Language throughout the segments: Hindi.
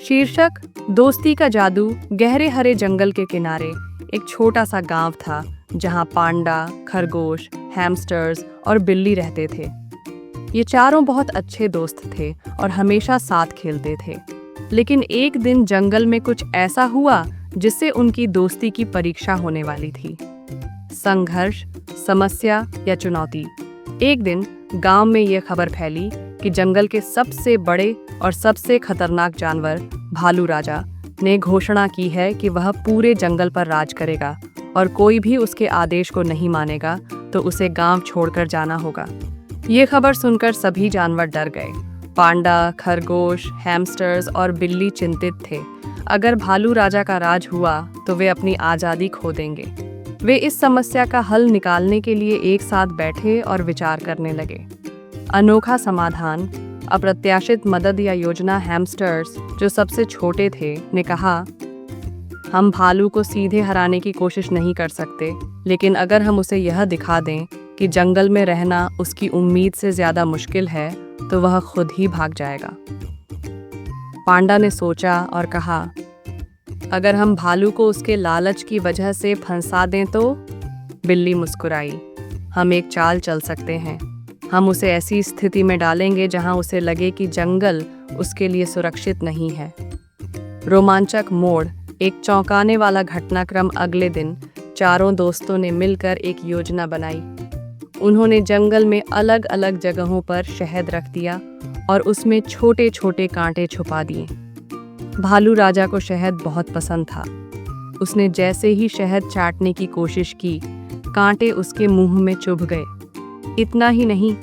शीर्षक दोस्ती का जादू। गहरे हरे जंगल के किनारे एक छोटा सा गांव था जहां पांडा, खरगोश, हैमस्टर्स और बिल्ली रहते थे। ये चारों बहुत अच्छे दोस्त थे और हमेशा साथ खेलते थे। लेकिन एक दिन जंगल में कुछ ऐसा हुआ जिससे उनकी दोस्ती की परीक्षा होने वाली थी। संघर्ष, समस्या या चुनौती। एक दिन गांव में यह खबर फैली कि जंगल के सबसे बड़े और सबसे खतरनाक जानवर भालू राजा ने घोषणा की है कि वह पूरे जंगल पर राज करेगा और कोई भी उसके आदेश को नहीं मानेगा तो उसे गांव छोड़कर जाना होगा। ये खबर सुनकर सभी जानवर डर गए। पांडा, खरगोश, हैमस्टर्स और बिल्ली चिंतित थे। अगर भालू राजा का राज हुआ तो वे अपनी आज़ादी खो देंगे। वे इस समस्या का हल निकालने के लिए एक साथ बैठे और विचार करने लगे। अनोखा समाधान, अप्रत्याशित मदद या योजना। हैमस्टर्स, जो सबसे छोटे थे, ने कहा, हम भालू को सीधे हराने की कोशिश नहीं कर सकते, लेकिन अगर हम उसे यह दिखा दें कि जंगल में रहना उसकी उम्मीद से ज़्यादा मुश्किल है तो वह खुद ही भाग जाएगा। पांडा ने सोचा और कहा, अगर हम भालू को उसके लालच की वजह से फंसा दें तो? बिल्ली मुस्कुराई, हम एक चाल चल सकते हैं। हम उसे ऐसी स्थिति में डालेंगे जहां उसे लगे कि जंगल उसके लिए सुरक्षित नहीं है। रोमांचक मोड़। एक चौंकाने वाला घटनाक्रम। अगले दिन चारों दोस्तों ने मिलकर एक योजना बनाई। उन्होंने जंगल में अलग अलग जगहों पर शहद रख दिया और उसमें छोटे छोटे कांटे छुपा दिए। भालू राजा को शहद बहुत पसंद था। उसने जैसे ही शहद चाटने की कोशिश की, कांटे उसके मुंह में चुभ गए। इतना ही नहीं,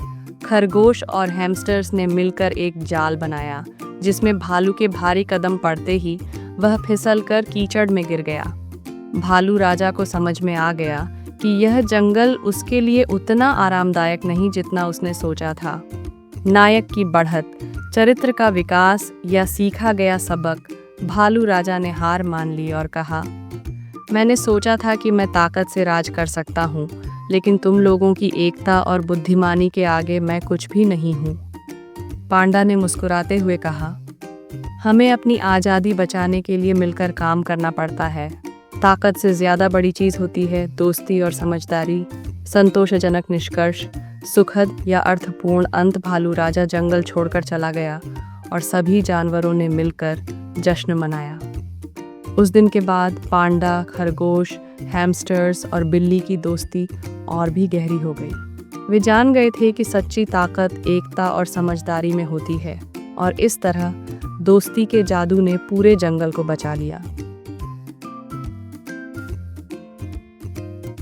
खरगोश और हैमस्टर्स ने मिलकर एक जाल बनाया जिसमें भालू के भारी कदम पड़ते ही वह फिसलकर कीचड़ में गिर गया। भालू राजा को समझ में आ गया कि यह जंगल उसके लिए उतना आरामदायक नहीं जितना उसने सोचा था। नायक की बढ़त, चरित्र का विकास या सीखा गया सबक। भालू राजा ने हार मान ली और कहा, मैंने सोचा था कि मैं ताकत से राज कर सकता हूँ, लेकिन तुम लोगों की एकता और बुद्धिमानी के आगे मैं कुछ भी नहीं हूँ। पांडा ने मुस्कुराते हुए कहा, हमें अपनी आज़ादी बचाने के लिए मिलकर काम करना पड़ता है। ताकत से ज़्यादा बड़ी चीज़ होती है दोस्ती और समझदारी। संतोषजनक निष्कर्ष, सुखद या अर्थपूर्ण अंत। भालू राजा जंगल छोड़कर चला गया और सभी जानवरों ने मिलकर जश्न मनाया। उस दिन के बाद पांडा, खरगोश, हैमस्टर्स और बिल्ली की दोस्ती और भी गहरी हो गई। वे जान गए थे कि सच्ची ताकत एकता और समझदारी में होती है, और इस तरह दोस्ती के जादू ने पूरे जंगल को बचा लिया।